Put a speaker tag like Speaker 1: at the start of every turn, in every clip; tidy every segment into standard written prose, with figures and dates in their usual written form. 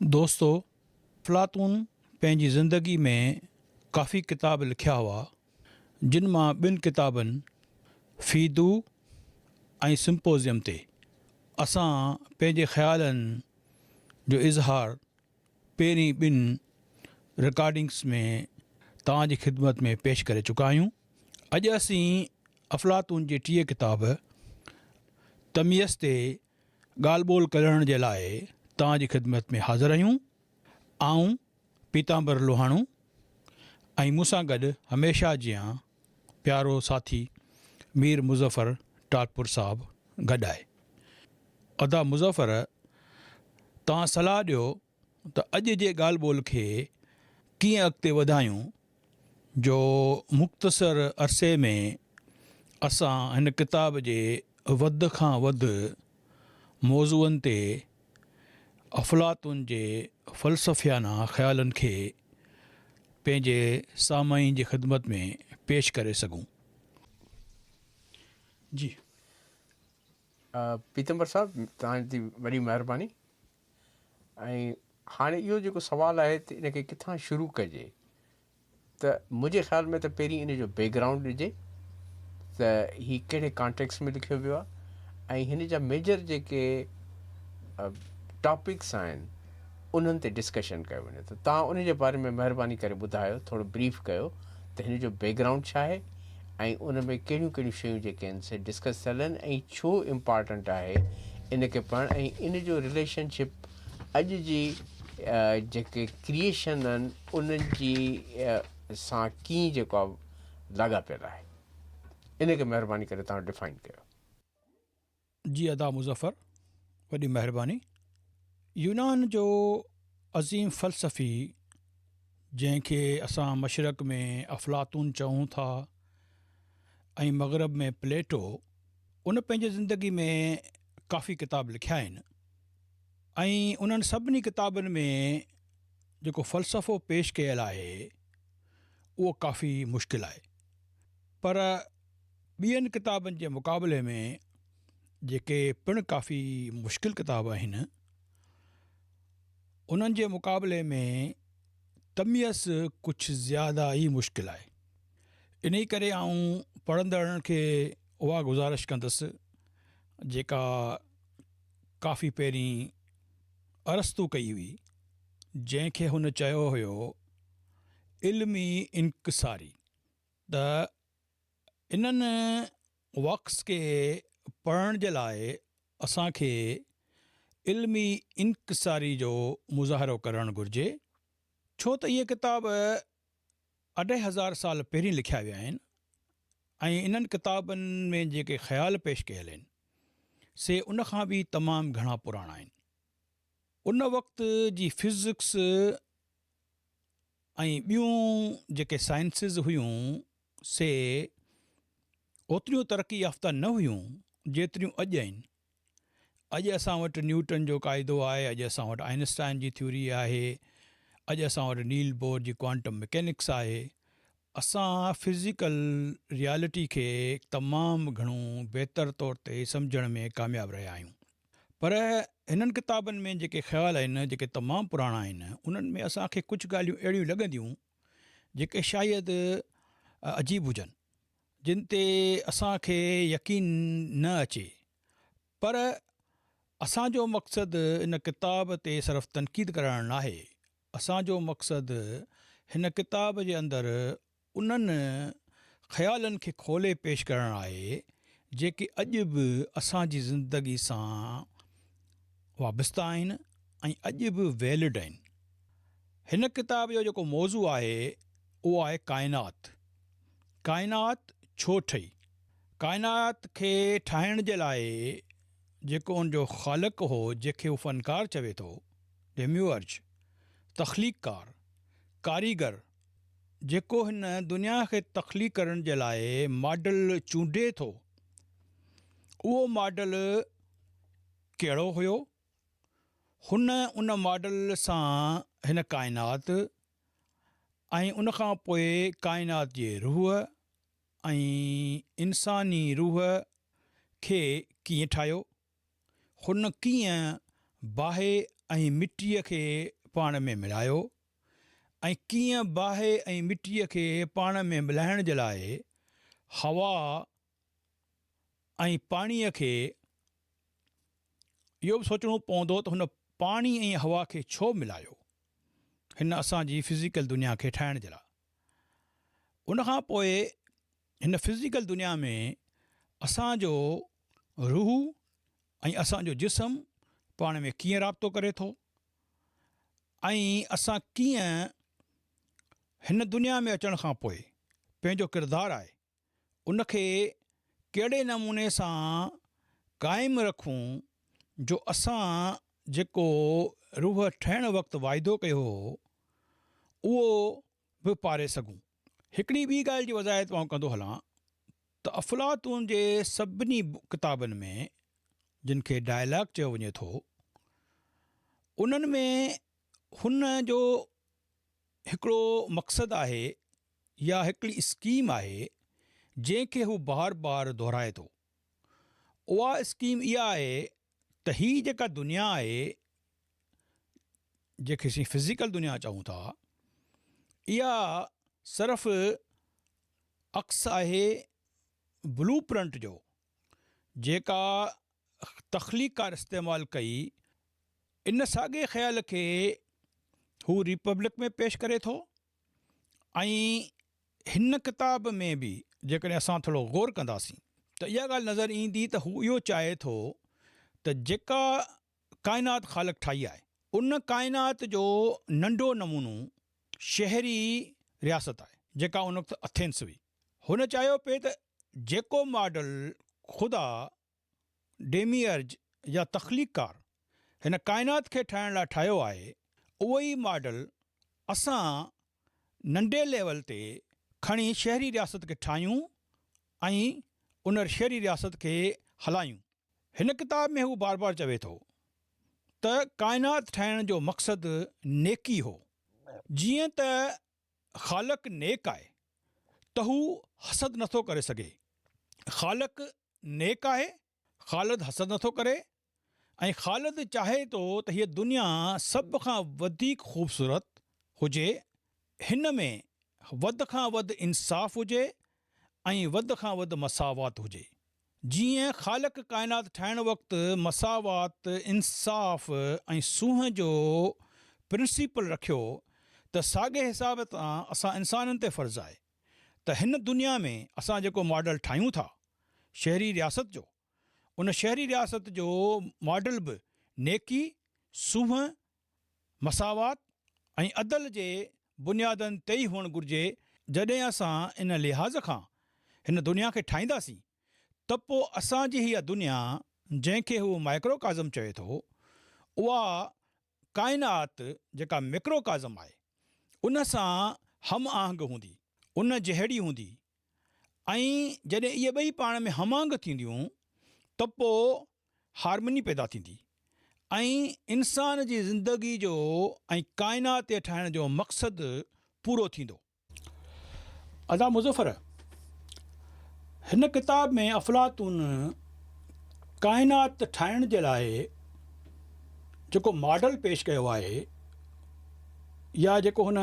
Speaker 1: दोस्तों, अफ़लातून पंहिंजी ज़िंदगी में काफ़ी किताब लिखिया हुआ, जिन मां ॿिनि किताबनि फ़ीदू ऐं सिम्पोज़ियम ते असां पंहिंजे ख़्यालनि जो इज़हार पहिरीं ॿिनि रिकॉर्डिंग्स में तव्हांजी ख़िदमत में पेश करे चुका आहियूं। अॼु असीं अफ़लातून जी टीह किताब तमीज़ ते ॻाल्हि ॿोल करण जे लाइ तव्हांजी ख़िदमत में हाज़िर आहियूं। आऊं पीतांबर लोहाणू ऐं मूंसां गॾु हमेशह जीअं प्यारो साथी मीर मुज़फ़र टाटपुर साहब गॾु आहे। अदा मुज़फ़र, तव्हां सलाह ॾियो त अॼु जे ॻाल्हि ॿोल खे कीअं अॻिते वधायूं जो मुख़्तसर अरसे में असां हिन किताब जे वधि खां वधि मौज़ूअनि ते अफ़लातून जे फ़लसफ़ियाना ख़्यालनि खे पंहिंजे सामाईन जी ख़िदमत में पेश करे सघूं। जी
Speaker 2: पीतम्बर साहब, तव्हांजी वॾी महिरबानी। ऐं हाणे इहो जेको सुवालु आहे त इनखे किथां शुरू कजे, त मुंहिंजे ख़्याल में त पहिरीं इन जो बैकग्राउंड ॾिजे त हीउ कहिड़े कॉन्टेक्स्ट में लिखियो वियो आहे ऐं हिन जा मेजर जेके टॉपिक्स आहिनि उन्हनि ते डिस्कशन कयो वञे। त तव्हां उन जे बारे में महिरबानी करे ॿुधायो, थोरो ब्रीफ कयो त हिन जो बैकग्राउंड छा आहे ऐं उन में कहिड़ियूं कहिड़ियूं शयूं जेके आहिनि से डिस्कस थियल आहिनि ऐं छो इम्पॉर्टेंट आहे इन खे पढ़णु, ऐं इन जो रिलेशनशिप अॼु जी जेके क्रिएशन आहिनि उन्हनि जी सां कीअं जेको आहे लाॻापियल आहे, इन खे महिरबानी करे तव्हां डिफाइन कयो।
Speaker 1: जी अदा मुज़फ़र, वॾी महिरबानी। यूनान जो अज़ीम फ़लसफ़ी जंहिंखे असां मशरक़ में अफ़लातून चऊं था ऐं मग़रब में प्लेटो, उन पंहिंजे ज़िंदगी में काफ़ी किताब लिखिया आहिनि ऐं उन्हनि सभिनी किताबनि में जेको फ़लसफ़ो पेश कयल आहे उहो काफ़ी मुश्किल आहे। पर ॿियनि किताबनि जे मुक़ाबले में जेके पिणु काफ़ी मुश्किल किताब आहिनि, उन्हनि जे मुक़ाबले में तमीज़ कुझु ज़्यादा ई मुश्किल आहे। इन ई करे आऊं पढ़ंदड़नि खे उहा गुज़ारिश कंदुसि जेका काफ़ी पहिरीं अरस्तू कई हुई, जंहिंखे हुन चयो हुयो इल्मी इनक़सारी। त इन्हनि वक़्स खे पढ़ण जे लाइ असांखे इल्मी इनक़सारी जो मुज़ाहिरो करणु घुरिजे, छो त इहे किताब 2500 साल पहिरीं लिखिया विया आहिनि ऐं इन्हनि किताबनि में जेके ख़्याल पेश कयल आहिनि से उन खां बि तमामु घणा पुराणा आहिनि। उन वक़्त जी फिज़िक्स ऐं ॿियूं जेके साइंसिस हुयूं से ओतिरियूं तरक़ी याफ़्ता न हुयूं जेतिरियूं अॼु आहिनि। अॼु असां वटि न्यूटन जो क़ाइदो आहे, अॼु असां वटि आइंस्टाइन जी थ्योरी आहे, अॼु असां वटि नील बोर जी क्वांटम मैकेनिक्स आहे। असां फिज़िकल रियलिटी खे तमामु घणो बहितर तौर ते सम्झण में कामयाबु रहिया आहियूं। पर हिननि किताबनि में जेके ख़्याल आहिनि जेके तमामु पुराणा आहिनि, उन्हनि में असांखे कुझु ॻाल्हियूं अहिड़ियूं लॻंदियूं जेके शायदि अजीब हुजनि, जिन ते असांखे यकीन न अचे। पर असांजो मक़सदु इन किताब ते सिर्फ़ु तनक़ीद करणु न आहे। असांजो मक़सदु हिन किताब जे अंदरि उन्हनि ख़्यालनि खे खोले पेश करणु आहे जेके अॼु बि असांजी ज़िंदगी सां वाबस्ता आहिनि ऐं अॼु बि वैलिड आहिनि। हिन किताब जो जेको मौज़ू आहे उहो आहे काइनात। काइनात छो ठही? काइनात खे ठाहिण जे लाइ जेको उनजो ख़ालिक़ु हो, जंहिंखे उहो फ़नकार चवे थो, डेम्यूअर्ज, तख़लीक़कार, कारीगर, जेको हिन दुनिया खे तख़लीक़ करण जे लाइ मॉडल चूंडे थो, उहो मॉडल कहिड़ो हुयो? हुन उन मॉडल सां हिन काइनात ऐं उनखां पोइ काइनात जे रूह ऐं इंसानी रूह खे कीअं ठाहियो? हुन कीअं बाहि ऐं मिटीअ खे पाण में मिलायो ऐं कीअं बाहि ऐं मिटीअ खे पाण में मिलाइण जे लाइ हवा ऐं पाणीअ खे इहो बि सोचणो पवंदो त हुन पाणी ऐं हवा खे छो मिलायो हिन असांजी फिज़िकल दुनिया खे ठाहिण जे लाइ। उनखां पोइ हिन फिज़िकल दुनिया में असांजो रूह ऐं असांजो जिस्म पाण में कीअं राब्तो करे थो ऐं असां कीअं हिन दुनिया में अचण खां पोइ पंहिंजो किरदारु आहे उनखे कहिड़े नमूने सां क़ाइमु रखूं जो असां जेको रूह ठहिण वक़्तु वाइदो कयो हो उहो बि पारे सघूं। हिकिड़ी ॿी ॻाल्हि जी वज़ाहत मां कंदो हलां त अफ़लातून जे सभिनी किताबनि में जिन खे डायलॉग चयो वञे थो उन्हनि में हुन जो हिकिड़ो मक़सदु आहे या हिकिड़ी स्कीम आहे जंहिंखे हू बार बार दोहराए थो। उहा स्कीम इहा आहे त हीअ जेका दुनिया आहे जंहिंखे असीं फिज़िकल दुनिया चऊं था इहा सिर्फ़ु अक्स आहे ब्लू प्रिंट जो जेका तख़लीक़ार इस्तेमालु कई इन साॻे ख़्याल खे हू रिपब्लिक में पेश करे थो ऐं हिन किताब में बि जेकॾहिं असां थोरो ग़ौर कंदासीं त इहा ॻाल्हि नज़र ईंदी त हू इहो चाहे थो त जेका काइनात ख़ालिक़ ठाही आहे उन काइनात जो नंढो नमूनो शहरी रियासत आहे जेका उन वक़्तु एथेंस हुई। हुन चाहियो पिए त जेको मॉडल ख़ुदा डेमियर्ज या तख़लीक़ार हिन काइनात खे ठाहिण लाइ ठाहियो आहे उहो ई मॉडल असां नंढे लेवल ते खणी शहरी रियासत खे ठाहियूं ऐं उन शहरी रियासत खे हलायूं। हिन किताब में हू बार बार चवे थो त काइनात ठाहिण जो मक़सदु नेकी हो। जीअं त ख़ालिक़ नेक आहे त हू हसद नथो करे सघे। ख़ालिक़ नेक आहे, ख़ालिद हसद नथो करे ऐं ख़ालिद चाहे थो त हीअ दुनिया सभ खां वधीक ख़ूबसूरत हुजे, हिन में वध खां वधि इंसाफ़ हुजे ऐं वध खां वधि मसावात हुजे। जीअं ख़ालिक़ काइनात ठाहिण वक़्तु मसावात इंसाफ़ ऐं सूंहं जो प्रिंसिपल रखियो त साॻे हिसाब सां असां इंसाननि ते फ़र्ज़ु आहे त हिन दुनिया में असां जेको मॉडल ठाहियूं था शहरी रियासत जो उन शहरी रियासत जो मॉडल बि नेकी, सूंहं, मसावात ऐं अदल जे बुनियादनि ते ई हुअणु घुरिजे। जॾहिं असां इन लिहाज़ खां हिन दुनिया खे ठाहींदासीं त पोइ असांजी हीअ दुनिया जंहिंखे हू माइक्रोकाज़म चवे थो उहा काइनात जेका मिक्रोकाज़म आहे उन सां हम आहंग हूंदी, उन जहिड़ी हूंदी ऐं जॾहिं इहे ॿई पाण में हम आहंग थींदियूं त पोइ हारमनी पैदा थींदी ऐं इंसान जी ज़िंदगी जो ऐं काइनात जे ठाहिण जो मक़सदु पूरो थींदो। अदा मुज़फ़र हिन किताब में अफ़लातून काइनात ठाहिण जे लाइ जेको मॉडल पेश कयो आहे या जेको हुन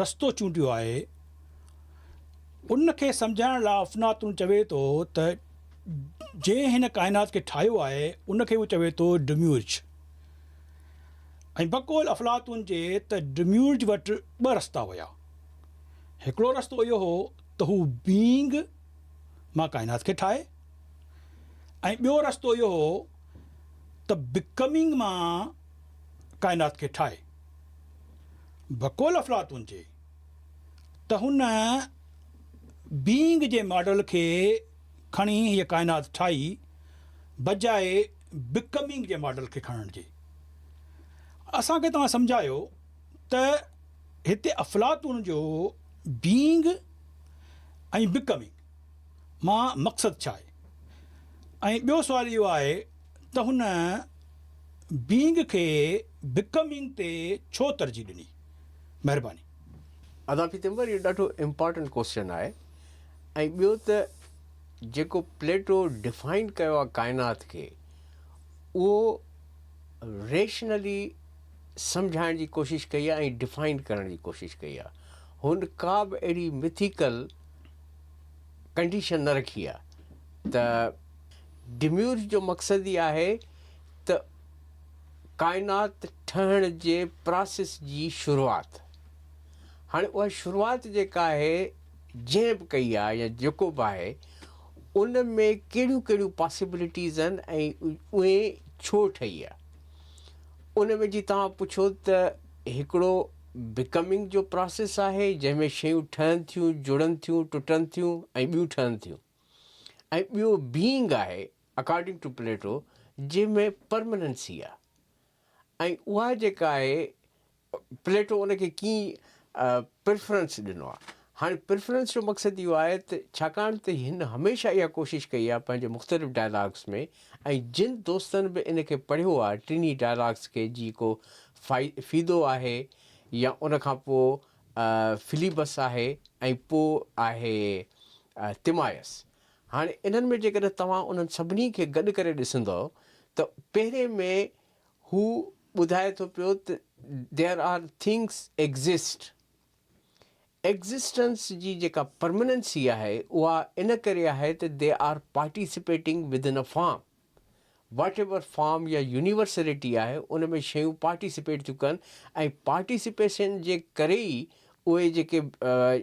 Speaker 1: रस्तो चूंडियो आहे उन खे सम्झाइण लाइ अफ़लातून चवे थो त जंहिं हिन काइनात खे ठाहियो आहे उन खे उहो चवे थो डिम्यूर्ज। ऐं बक़ौल अफ़लातून जे त डिम्यूर्ज वटि ॿ रस्ता हुया। हिकिड़ो रस्तो इहो हो त हू बीइंग मां काइनात खे ठाहे ऐं ॿियो रस्तो इहो हो त बिकमिंग मां काइनात खे ठाहे। बक़ौल अफ़लातून जे त हुन बीइंग जे मॉडल खे खणी हीअ काइनात ठाही बजाए बिकमिंग जे मॉडल खे खणण जे। असांखे तव्हां सम्झायो त हिते अफ़लातून जो बीइंग ऐं बिकमिंग मां मक़सदु छा आहे ऐं ॿियो सुवाल इहो आहे त हुन बीइंग खे बिकमिंग ते छो तरजीह ॾिनी। महिरबानी।
Speaker 2: अदा पीतम्बर इहो ॾाढो इम्पॉर्टेंट क्वेश्चन आहे ऐं ॿियो त जेको प्लेटो डिफाइन कयो आहे काइनात खे उहो रेशनली सम्झाइण जी कोशिशि कई आहे ऐं डिफाइन करण जी कोशिशि कई आहे। हुन का बि अहिड़ी मिथिकल कंडीशन न रखी आहे त डिम्यूर्ज जो मक़सदु ई आहे त काइनात ठहण जे प्रोसेस जी शुरूआति। हाणे उहा शुरूआति जेका आहे जंहिं बि कई आहे या जेको बि आहे उन में कहिड़ियूं कहिड़ियूं पॉसिबिलिटीज़ आहिनि ऐं उहे छो ठही आहे। उन में जी तव्हां पुछो त हिकिड़ो बिकमिंग जो प्रोसेस आहे जंहिंमें शयूं ठहनि थियूं, जुड़नि थियूं, टुटनि थियूं ऐं ॿियूं ठहनि थियूं। ऐं ॿियो बीइंग आहे अकॉर्डिंग टू प्लेटो जंहिंमें परमनेंसी आहे। ऐं उहा जेका आहे प्लेटो उनखे कीअं प्रिफरेंस ॾिनो आहे। हाणे प्रिफरेंस जो मक़सदु इहो आहे त छाकाणि त हिन हमेशह इहा कोशिशि कई आहे पंहिंजे मुख़्तलिफ़ डायलॉग्स में, ऐं जिन दोस्तनि बि इनखे पढ़ियो आहे टिनी डायलॉग्स खे, जेको फीदो आहे या उनखां पोइ फिलिबस आहे ऐं पोइ आहे तिमायस। हाणे इन्हनि में जेकॾहिं तव्हां उन्हनि सभिनी खे गॾु करे ॾिसंदव त पहिरें में हू ॿुधाए थो पियो त there are things exist. Existence जी जेका परमनेंसी आहे उहा इन करे आहे त they are participating with in a form. Whatever form या यूनिवर्सलिटी आहे उन में शयूं पार्टिसिपेट थियूं कनि, ऐं पार्टिसिपेशन जे करे ई उहे जेके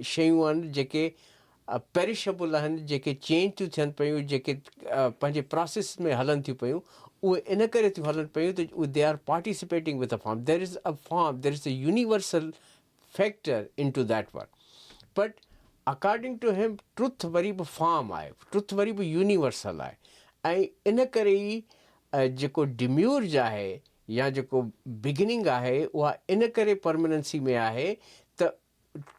Speaker 2: शयूं आहिनि जेके पेरिशेबल आहिनि, जेके चेंज थियूं थियनि पियूं, जेके पंहिंजे प्रोसेस में हलनि थियूं पियूं, उहे इन करे थियूं हलनि पियूं त they are participating with a form. There is a form, there is a universal factor in to that work. But according to him truth vary by form आहे, ट्रुथ वरी बि यूनिवर्सल आहे। ऐं इन करे ई जेको डिम्यूर्ज आहे या जेको बिगिनिंग आहे उहा इन करे परमनेंसी में आहे त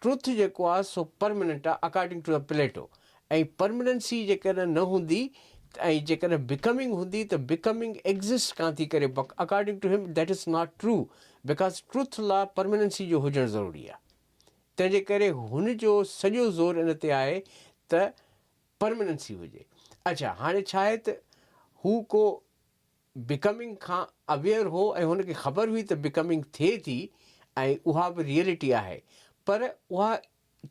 Speaker 2: ट्रुथ जेको आहे सो परमनेंट आहे अकॉर्डिंग टू द प्लेटो। ऐं परमनेंसी जेकॾहिं न हूंदी ऐं जेकॾहिं बिकमिंग हूंदी त बिकमिंग एग्ज़िस्ट कान थी करे। अकॉर्डिंग टू हिम that is not true, because truth लाइ परमनेंसी जो हुजणु ज़रूरी आहे। तंहिंजे करे हुन जो सॼो ज़ोर इन ते आहे त परमनेंसी हुजे। अच्छा, हाणे छा आहे त हू को बिकमिंग खां अवेयर हो ऐं हुनखे ख़बर हुई त बिकमिंग थिए थी ऐं उहा बि रियलिटी आहे, पर उहा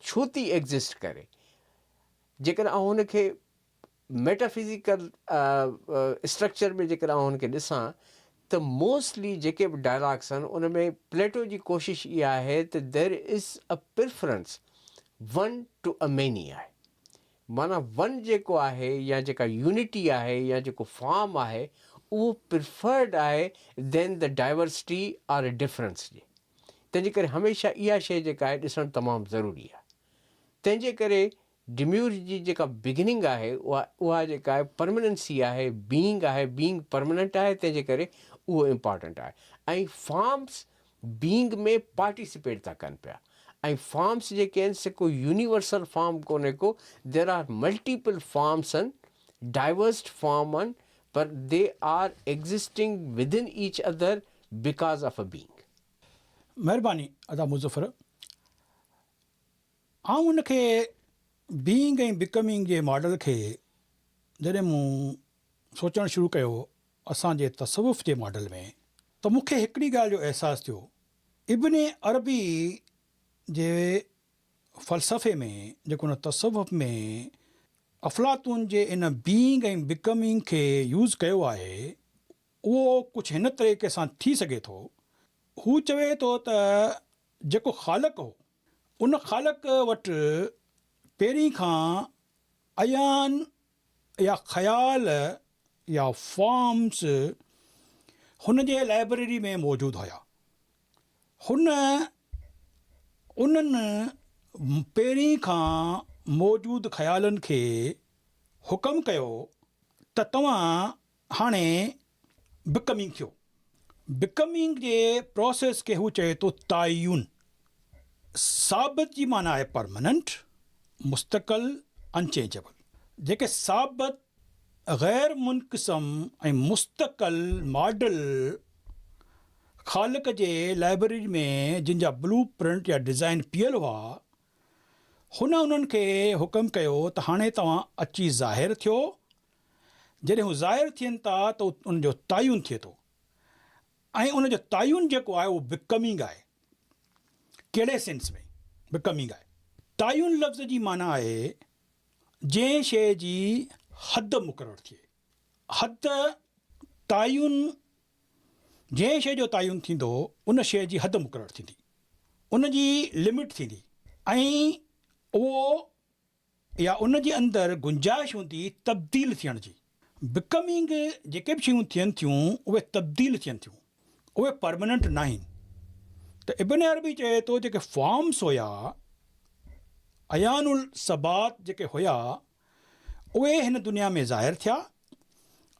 Speaker 2: छो थी एग्ज़िस्ट करे। जेकॾहिं आउं हुनखे मेटाफिज़िकल स्ट्रक्चर में जेकॾहिं आउं हुनखे ॾिसां त मोस्टली जेके बि डायलॉग्स आहिनि उन में प्लेटो जी कोशिशि इहा आहे त there is a preference one to a many आहे। माना वन जेको आहे या जेका यूनिटी आहे या जेको फॉर्म आहे उहो प्रिफर्ड आहे then the diversity are a difference जे। तंहिंजे करे हमेशह इहा शइ जेका आहे ॾिसणु तमामु ज़रूरी आहे। तंहिंजे करे डिम्यूर्ज जी जेका बिगिनिंग आहे उहा जेका आहे परमनेंसी आहे, बीइंग आहे, बीइंग परमनेंट आहे, तंहिंजे करे उहो इम्पॉर्टेंट आहे। ऐं फॉर्म्स बीइंग में पार्टिसिपेट था कनि पिया, ऐं फॉर्म्स जेके आहिनि से को यूनिवर्सल फॉर्म कोन्हे को, देर आर मल्टीपल फॉर्म्स आहिनि, डाइवर्स्ड फॉर्म आहिनि, पर they are existing with in each other because of a being.
Speaker 1: महिरबानी अदा मुज़फ़र। आउं उनखे बीइंग ऐं बिकमिंग जे मॉडल खे जॾहिं मूं सोचणु शुरू कयो असांजे तसवुफ़ जे मॉडल में, त मूंखे हिकिड़ी ॻाल्हि जो अहसासु थियो। इब्ने अरबी जे फ़लसफ़े में जेको हुन तसवुफ़ में अफ़लातून जे इन बीइंग ऐं बिकमिंग खे यूज़ कयो आहे उहो कुझु हिन तरीक़े सां थी सघे थो। हू चवे थो त जेको ख़ालिक़ु हो उन ख़ालिक़ वटि पहिरीं खां अयान या ख़याल या फॉर्म्स हुन जे लाइब्रेरी में मौजूदु हुया। हुन उन्हनि पहिरीं खां मौजूदु ख़यालनि खे हुकम कयो त तव्हां हाणे बिकमिंग थियो। बिकमिंग जे प्रोसेस खे हू चए थो तायुन। साबित जी माना आहे परमानेंट, मुस्तक़िल, अनचेंजेबल। जेके साबित, गैर मुनक़िसम ऐं मुस्तक़िल मॉडल ख़ालिक़ जे लाइब्रेरी में जिन जा ब्लू प्रिंट या डिज़ाइन पियल हुआ, हुन उन्हनि खे हुकम कयो त हाणे तव्हां अची ज़ाहिर थियो। जॾहिं हू ज़ाहिर थियनि था त उनजो तायुन थिए थो। ऐं उन जो तायुन जेको आहे उहो बिकमिंग आहे। कहिड़े सेंस में बिकमिंग आहे? तायुन लफ़्ज़ जी माना आहे जंहिं शइ जी हद मुक़ररु थिए। हद तायुन, जंहिं शइ जो तायुन थींदो उन शइ जी हद मुक़ररु थींदी, उन जी लिमिट थींदी, ऐं उहो या उन जे अंदरि गुंजाइश हूंदी तब्दील थियण जी। बिकमिंग जेके बि शयूं थियनि थियूं उहे तब्दील थियनि थियूं, उहे परमानेंट न आहिनि। त इब्न अरबी चए थो जेके फॉर्म्स हुया, अयानुल सबात जेके हुया, उहे हिन दुनिया में ज़ाहिर थिया,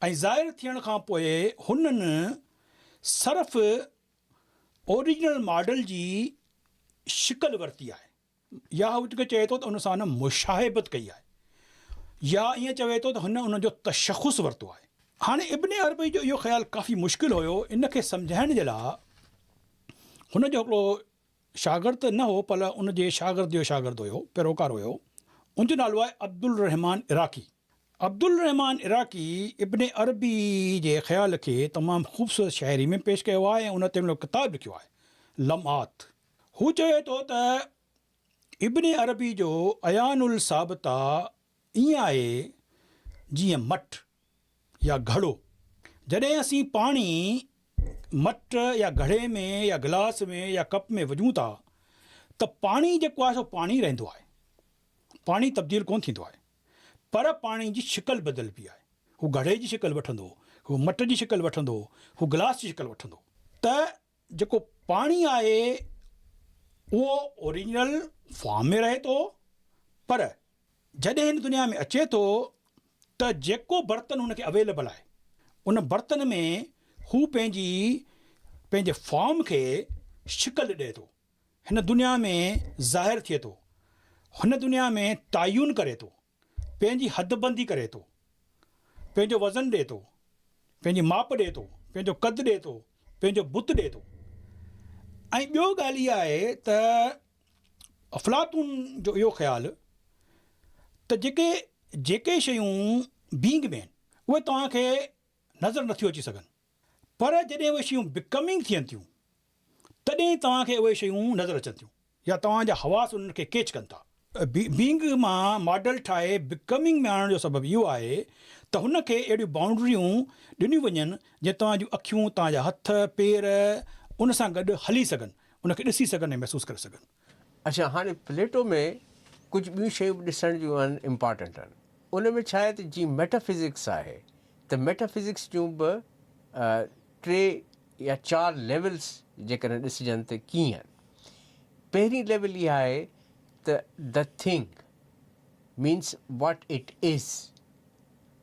Speaker 1: ऐं ज़ाहिर थियण खां पोइ हुननि सिर्फ़ ओरिजिनल मॉडल जी शिकल वरिती आहे, या हू जेके चए थो त उन सां हुन मुशाहिबत कई आहे, या ईअं चवे थो त हुन उनजो तशख़ुस वरितो आहे। हाणे इब्न अरबी जो इहो ख़्यालु काफ़ी मुश्किल हुयो। इनखे सम्झाइण जे लाइ हुन जो हिकिड़ो शागिर्द न हो, पर उन जे शागिर्द जो शागिर्द हुयो, पैरोकार हुयो, उनजो नालो आहे अब्दुल रहमान इराक़ी। अब्दुल रहमान इराक़ी इब्न अरबी जे ख़्याल खे तमामु ख़ूबसूरत शाइरी में पेश कयो आहे, ऐं उन ते किताबु लिखियो आहे, लम्हात। हू चवे थो त इब्न अरबी जो अयानुल साबिता ईअं आहे जीअं मट या घड़ो। जॾहिं असीं पाणी मट या घड़े में या गिलास में या कप में विझूं था त पाणी जेको आहे सो पाणी रहंदो आहे, पाणी तब्दील कोन थींदो आहे, पर पाणी जी शिकल बदिलबी आहे। हू घड़े जी शिकल वठंदो, हू मट जी शिकल वठंदो, हू गिलास जी शिकल वठंदो। त जेको पाणी आहे उहो ओरिजिनल फॉर्म में रहे थो, पर जॾहिं हिन दुनिया में अचे थो त जेको बर्तन हुनखे अवेलेबल आहे उन बर्तन में हू पंहिंजे फॉर्म खे शिकल ॾिए थो, हिन दुनिया में ज़ाहिर थिए थो, हुन दुनिया में तायुन करे थो, पंहिंजी हदबंदी करे थो, पंहिंजो वज़न ॾिए थो, पंहिंजी माप ॾिए थो, पंहिंजो कद ॾिए थो, पंहिंजो बुत ॾिए थो। ऐं ॿियो ॻाल्हि इहा आहे त अफ़लातून जो इहो ख़्यालु त जेके शयूं बींग में आहिनि उहे तव्हांखे नज़र नथियूं अची सघनि, पर जॾहिं उहे शयूं बिकमिंग थियनि थियूं तॾहिं तव्हांखे उहे शयूं नज़र अचनि थियूं, या तव्हांजा हवास उन्हनि खे कैच कनि था। बींग मां मॉडल ठाहे बिकमिंग में आणण जो सबबु इहो आहे त हुनखे अहिड़ियूं बाउंड्रियूं ॾिनियूं वञनि जीअं तव्हांजूं अखियूं, तव्हांजा हथ पेर उन सां गॾु हली सघनि, उनखे ॾिसी सघनि ऐं महसूसु करे सघनि।
Speaker 2: अच्छा, हाणे प्लेटो में कुझु ॿियूं शयूं बि ॾिसण जूं आहिनि, इम्पॉर्टेंट आहिनि। उन में छा आहे त जीअं मेटाफिज़िक्स आहे त मेटाफिज़िक्स जूं बि 3 या 4 लेवल्स जेकॾहिं ॾिसजनि त कीअं आहिनि। पहिरीं लेवल इहा आहे त the thing means what it is.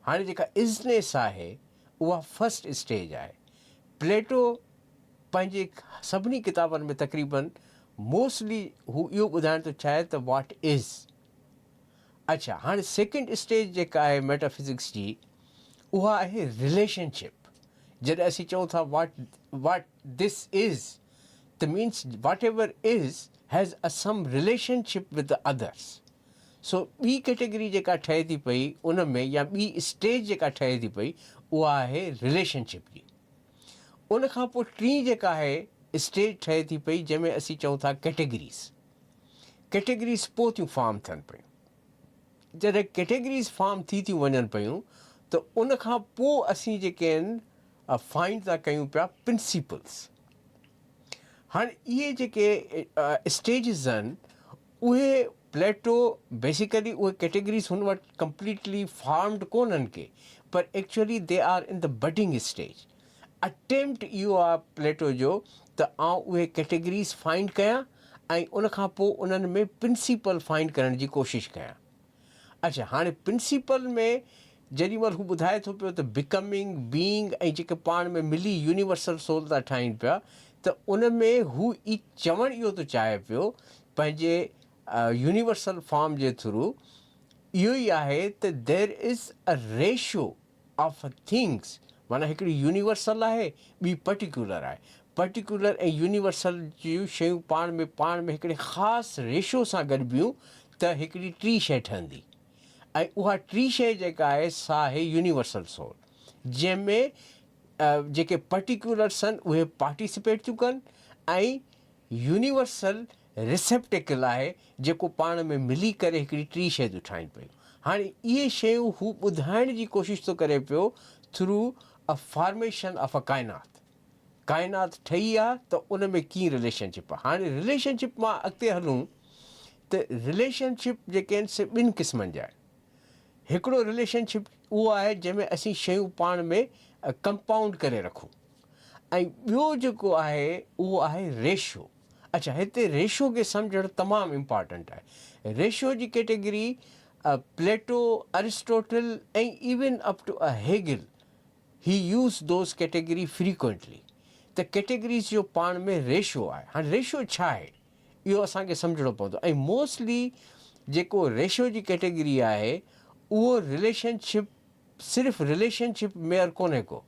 Speaker 2: हाणे जेका इज़नेस आहे उहा फस्ट स्टेज आहे। प्लेटो पंहिंजे सभिनी किताबनि में तक़रीबन मोस्टली हू इहो ॿुधाइण थो चाहे त वॉट इज़। अच्छा, हाणे सेकेंड स्टेज जेका आहे मेटाफिज़िक्स जी उहा आहे रिलेशनशिप। जॾहिं असीं चऊं था वॉट दिस इज़ त means whatever is has a some relationship with the others. So ॿी कैटेगरी जेका ठहे थी पई उन में, या ॿी स्टेज जेका ठहे थी पई उहा आहे रिलेशनशिप जी। उन खां पोइ टी जेका आहे स्टेज ठहे थी पई जंहिंमें असीं चऊं था कैटेगरीज़। कैटेगरीज़ पोइ थियूं फॉर्म थियनि पियूं। जॾहिं कैटेगरीज़ फॉर्म थी थियूं वञनि पियूं त उन खां पोइ असीं जेके आहिनि फाइंड था कयूं पिया प्रिंसिपल्स। हाणे इहे जेके स्टेजिस आहिनि उहे प्लेटो बेसिकली उहे कैटेगरीज़ हुन वटि कंप्लीटली फॉर्म्ड कोन्हनि के, पर actually they are in the budding stage. Attempt इहो आहे प्लेटो जो त आउं उहे कैटेगरीज़ फाइंड कयां ऐं उन खां पोइ उन्हनि में प्रिंसिपल फाइंड करण जी कोशिशि कयां। अच्छा, हाणे प्रिंसिपल में जेॾी महिल हू ॿुधाए थो पियो त बिकमिंग, बीइंग ऐं जेके पाण में मिली यूनिवर्सल सोल था ठाहिनि पिया, त उन में हू चवणु इहो थो चाहे पियो पंहिंजे यूनिवर्सल फॉर्म जे थ्रू, इहो ई आहे त there is a ratio of things. माना हिकिड़ी यूनिवर्सल आहे, ॿी पर्टिकुलर आहे। पर्टिकुलर ऐं यूनिवर्सल जूं शयूं पाण में हिकिड़े ख़ासि रेशियो सां गॾिबियूं त हिकिड़ी टी शइ ठहंदी, ऐं उहा टी शइ जेका आहे सा आहे यूनिवर्सल सोल, जंहिंमें जेके पर्टिकुलर्स आहिनि उहे पार्टिसिपेट थियूं कनि ऐं यूनिवर्सल रिसेप्टेकल आहे जेको पाण में मिली करे हिकिड़ी टी शइ थियूं ठाहिनि पियूं। हाणे इहे शयूं हू ॿुधाइण जी कोशिशि थो करे पियो through a formation of a काइनात ठही आहे त उन में कीअं रिलेशनशिप आहे। हाणे रिलेशनशिप मां अॻिते हलूं त रिलेशनशिप जेके आहिनि से ॿिनि क़िस्मनि जा आहिनि। हिकिड़ो रिलेशनशिप उहो आहे जंहिंमें असीं शयूं पाण में कंपाउंड करे रखूं ऐं ॿियो जेको आहे उहो आहे रेशो। अच्छा, हिते रेशो खे सम्झणु तमामु इम्पॉर्टेंट आहे। रेशो जी कैटेगरी प्लेटो, अरिस्टोटल ऐं even up to a Hegel ही यूज़ दोज़ कैटेगरी फ्रीक्वेंटली। त कैटेगरीज़ जो पाण में रेशो आहे। हाणे रेशो छा आहे इहो असांखे सम्झणो पवंदो ऐं मोस्टली जेको रेशो जी कैटेगरी आहे उहो रिलेशनशिप सिर्फ़ु रिलेशनशिप मेयर कोन्हे को,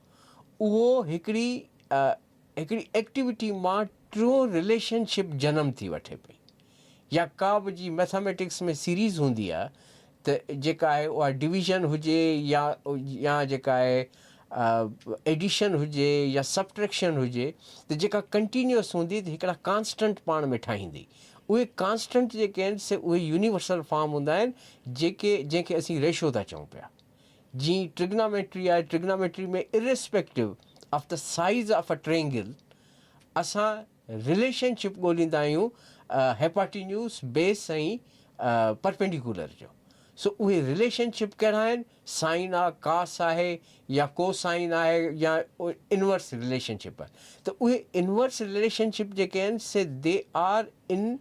Speaker 2: उहो हिकिड़ी एक्टिविटी मां टियों रिलेशनशिप जनम थी वठे पई। या का बि जी मैथमेटिक्स में सीरीज़ हूंदी आहे त जेका आहे उहा डिवीज़न हुजे या जेका आहे एडिशन हुजे या सब्ट्रैक्शन हुजे त जेका कंटिन्यूअस हूंदी त हिकिड़ा कांस्टेंट पाण में ठाहींदी। उहे कांस्टेंट जेके आहिनि से उहे यूनिवर्सल फॉर्म हूंदा आहिनि जंहिंखे असीं रेशो था चऊं पिया। जीअं ट्रिग्नामेट्री आहे, ट्रिग्नामेट्री में irrespective of the size of a triangle असां रिलेशनशिप ॻोल्हींदा आहियूं हेपाटिन्यूस, बेस ऐं परपेंडिकुलर जो। सो उहे रिलेशनशिप कहिड़ा आहिनि? साइन आहे, कास आहे या कोसाइन आहे या इनवर्स रिलेशनशिप आहे। त उहे इनवर्स रिलेशनशिप जेके आहिनि से they are in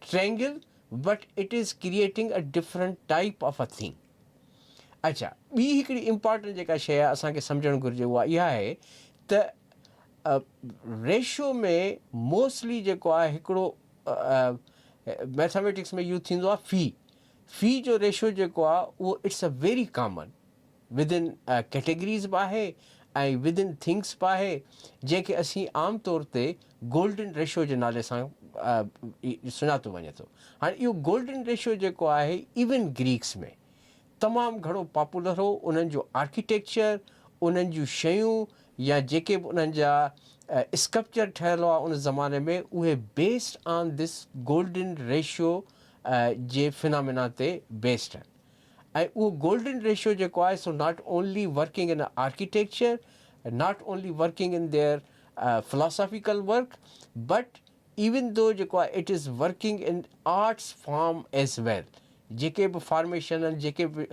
Speaker 2: triangle but it is creating a different type of a thing. अच्छा, ॿी हिकिड़ी इम्पॉर्टेंट जेका शइ आहे असांखे सम्झणु घुरिजे उहा इहा आहे त रेशो में मोस्टली जेको आहे हिकिड़ो मैथमेटिक्स में यूज़ थींदो आहे फ़ी जो रेशो जेको आहे उहो it's a very common within categories बि आहे ऐं विदिन थिंग्स बि आहे जंहिंखे असीं आम तौर ते गोल्डन रेशो जे नाले सां सुञातो वञे थो। हाणे इहो गोल्डन रेशो जेको आहे इवन ग्रीक्स में तमामु घणो पॉपुलर हो। उन्हनि जो आर्किटेक्चर, उन्हनि जूं शयूं या जेके बि उन्हनि जा स्कल्पचर ठहियलु आहे उन ज़माने में उहे based on this golden ratio जे फिनोमिना ते बेस्ड आहिनि। ऐं उहो गोल्डन रेशो जेको आहे so not only working in architecture, not only working in their philosophical work but even though जेको आहे it is working in arts form as well. जेके बि फॉर्मेशन आहिनि, जेके बि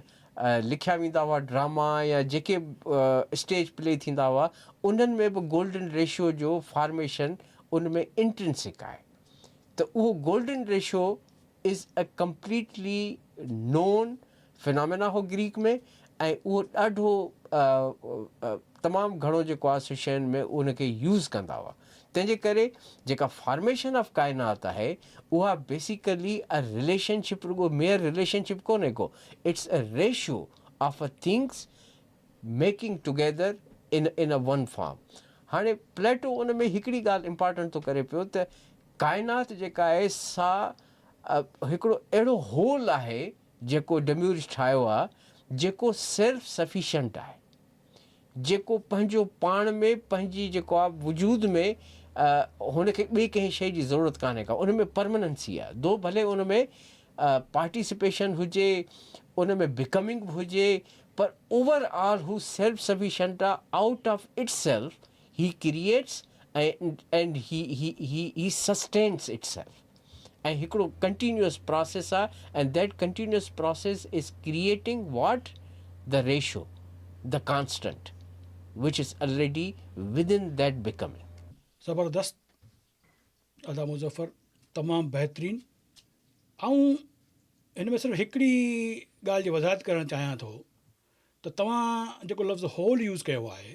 Speaker 2: लिखिया वेंदा हुआ ड्रामा या जेके स्टेज प्ले थींदा हुआ उन्हनि में बि गोल्डन रेशो जो फॉर्मेशन उन में इंट्रिंसिक आहे। त उहो golden ratio is a completely non phenomena हो ग्रीक में ऐं उहो ॾाढो तमामु घणो जेको आहे सो शयुनि में उनखे यूज़ कंदा हुआ। तंहिंजे करे जेका फॉर्मेशन ऑफ काइनात आहे उहा बेसिकली अ रिलेशनशिप, रुगो मेयर रिलेशनशिप कोन्हे को, it's a ratio of a things making together in a one form. हाणे प्लेटो उन में हिकिड़ी ॻाल्हि इम्पॉर्टेंट थो करे पियो त काइनात जेका आहे सा हिकिड़ो अहिड़ो होल आहे जेको डेम्यूरिज ठाहियो आहे जेको सेल्फ सफिशिएंट आहे, जेको पंहिंजो पाण में पंहिंजी जेको आहे वजूद में हुनखे ॿिए कंहिं शइ जी ज़रूरत कान्हे का। उन में परमनेंसी आहे, दो भले उन में पार्टिसिपेशन हुजे, उन में बिकमिंग हुजे, पर ओवरऑल हू सेल्फ सफिशिएंट आहे। Out of its self he creates and he sustains it's self. ऐं हिकिड़ो कंटिन्यूअस प्रोसेस आहे and that continuous process is creating what the ratio, the constant which is already within that becoming.
Speaker 1: ज़बरदस्त अदा मुज़फ़र, तमामु बहितरीनु। ऐं हिन में सिर्फ़ु हिकिड़ी ॻाल्हि जी वज़ाहत करणु चाहियां थो त तव्हां जेको लफ़्ज़ होल यूज़ कयो आहे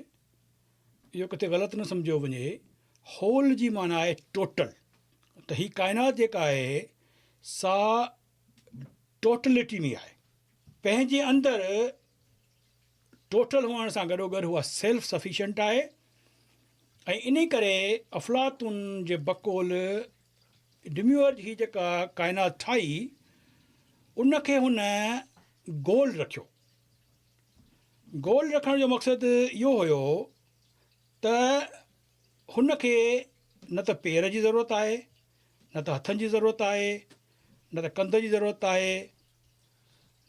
Speaker 1: इहो किथे ग़लति न सम्झियो वञे। होल जी माना आहे टोटल। त हीअ काइनात जेका आहे सा टोटलिटी में आहे, पंहिंजे अंदरि टोटल हुअण सां गॾोगॾु उहा सेल्फ सफिशिएंट आहे। ऐं इन करे अफ़लातून जे बक़ौल डिम्यूअर जी जेका काइनात ठाही उनखे हुन गोल रखियो। गोल रखण जो मक़सदु इहो हुयो त हुन खे न त पेर जी ज़रूरत आहे, न त हथनि जी ज़रूरत आहे, न त कंध जी ज़रूरत आहे,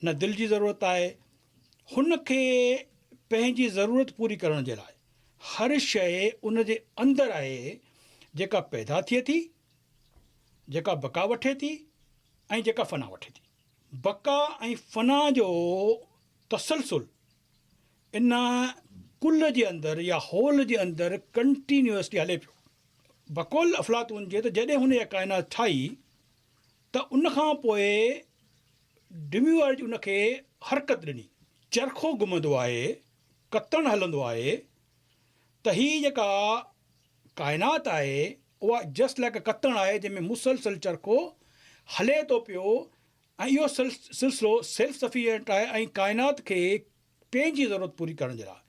Speaker 1: न दिलि जी ज़रूरत आहे। हुन खे पंहिंजी ज़रूरत पूरी करण जे लाइ हर शइ उन जे अंदरि आहे, जेका पैदा थिए थी, जेका बका वठे थी ऐं जेका फ़ना वठे थी। बका ऐं फ़ना जो तसलसुल इन कुल जे अंदरि या होल जे अंदरि कंटिन्यूअसली हले पियो। बक़ौल अफ़लातून जे त जॾहिं हुन इहा काइनात ठाही त उन खां पोइ डिम्यूअर्ज उन खे हरकत ॾिनी, चरखो घुमंदो आहे, कतण हलंदो आहे, त हीअ जेका काइनात आहे उहा जस्ट लाइक कतण आहे जंहिंमें मुसलसल चरखो हले थो पियो ऐं इहो सिलसिलो सेल्फ सफिशिएंट आहे ऐं काइनात खे पंहिंजी ज़रूरत पूरी करण जे लाइ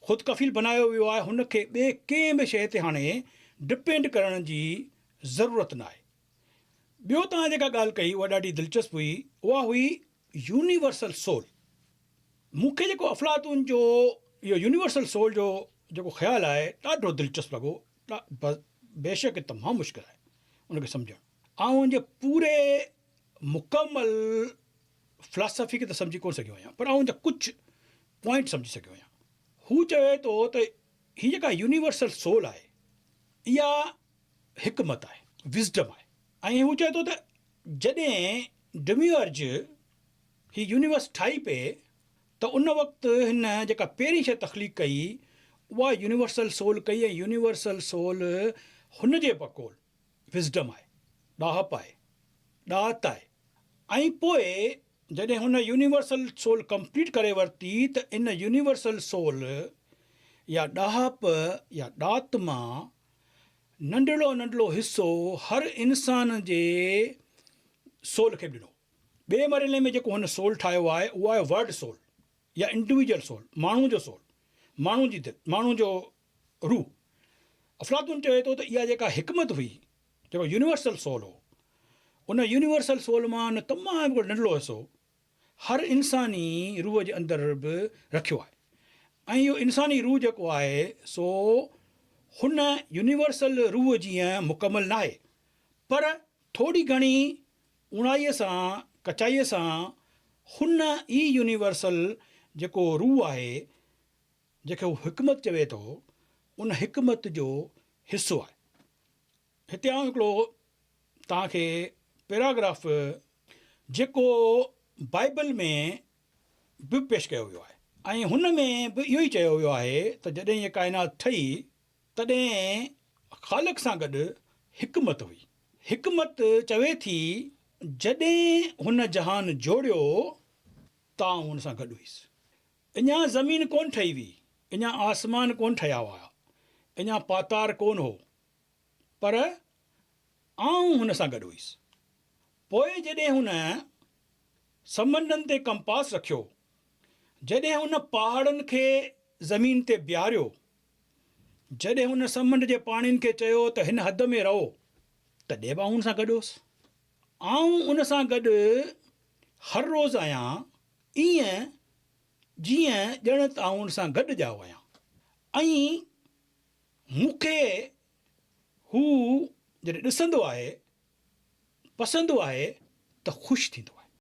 Speaker 1: ख़ुदि कफ़ील बनायो वियो आहे। हुन खे ॿिए कंहिं बि शइ ते हाणे डिपेंड करण जी ज़रूरत न आहे। ॿियो तव्हां जेका ॻाल्हि कई उहा ॾाढी दिलचस्प हुई, उहा हुई यूनिवर्सल सोल। मूंखे जेको अफ़लातून जो इहो यूनिवर्सल सोल जो जेको ख़्यालु आहे ॾाढो दिलचस्प लॻो। बेशक तमामु मुश्किल आहे उनखे सम्झणु। ऐं उनजे पूरे मुकमल फ़िलासफ़ी खे त सम्झी कोन सघियो आहियां, पर उनजा कुझु पॉइंट सम्झी सघियो आहियां। हू चवे थो त हीअ जेका यूनिवर्सल सोल आहे इहा हिकमत आहे, विज़डम आहे। ऐं हू चवे थो त जॾहिं डिम्यूअर्ज ही यूनिवर्स ठाही पए त उन वक़्तु हिन जेका पहिरीं शइ तख़लीक़ कई उहा यूनिवर्सल सोल कई ऐं यूनिवर्सल सोल हुन जे बक़ौल विज़डम आहे, ॾाहप आहे, ॾात आहे। ऐं पोइ जॾहिं हुन यूनिवर्सल सोल कंप्लीट करे वरिती त इन यूनिवर्सल सोल या ॾाहप या ॾात मां नंढड़ो नंढड़ो हिसो हर इंसान जे सोल खे बि ॾिनो। ॿिए मरले में जेको हुन सोल ठाहियो आहे उहा आहे वर्ड सोल या इंडिविजुअल सोल, माण्हू जो सोल, माण्हू जी दिलि, माण्हू जो रूह। अफ़लातून चवे थो त इहा जेका हिकमत हुई, जेको यूनिवर्सल सोल हो, उन यूनिवर्सल सोल मां न तमामु हिकिड़ो नंढड़ो हिसो हर इंसानी रूह जे अंदरि बि रखियो आहे। ऐं इहो इंसानी रूह जेको आहे सो हुन यूनिवर्सल रूह जीअं मुकमल न आहे, पर थोरी घणी उणाईअ सां कचाईअ सां हुन ई यूनिवर्सल जेको रूह आहे, जंहिंखे हू हिकमत चवे थो, उन हिकमत जो हिसो आहे। हिते आउं हिकिड़ो तव्हांखे पैराग्राफ जेको बाइबल में बि पेश कयो वियो आहे ऐं हुन में बि इहो ई चयो वियो आहे त जॾहिं हीअ काइनात ठही तॾहिं ख़ालिक़ सां गॾु हिकमत हुई। हिकमत चवे थी जॾहिं हुन जहान जोड़ियो त हुन सां गॾु हुईसि। अञा ज़मीन कोन ठही हुई, अञा आसमान कोन ठहिया हुआ, अञा पातार कोन हो, पर आउं हुन सां गॾु हुईसि। पोइ जॾहिं हुन समंडनि ते कंपास रखियो, जॾहिं हुन पहाड़नि खे ज़मीन ते बीहारियो, जॾहिं हुन समंड जे पाणिनि खे चयो त हिन हद में रहो, तॾहिं बि आउं हुन सां गॾु हुउसि। आउं उन सां गॾु हर रोज़ु आहियां, ईअं जीअं ॼण त आउं हुन सां गॾु ॼाओ आहियां। ऐं मूंखे हू जॾहिं ॾिसंदो आहे, पसंदि आहे त ख़ुशि थींदो आहे।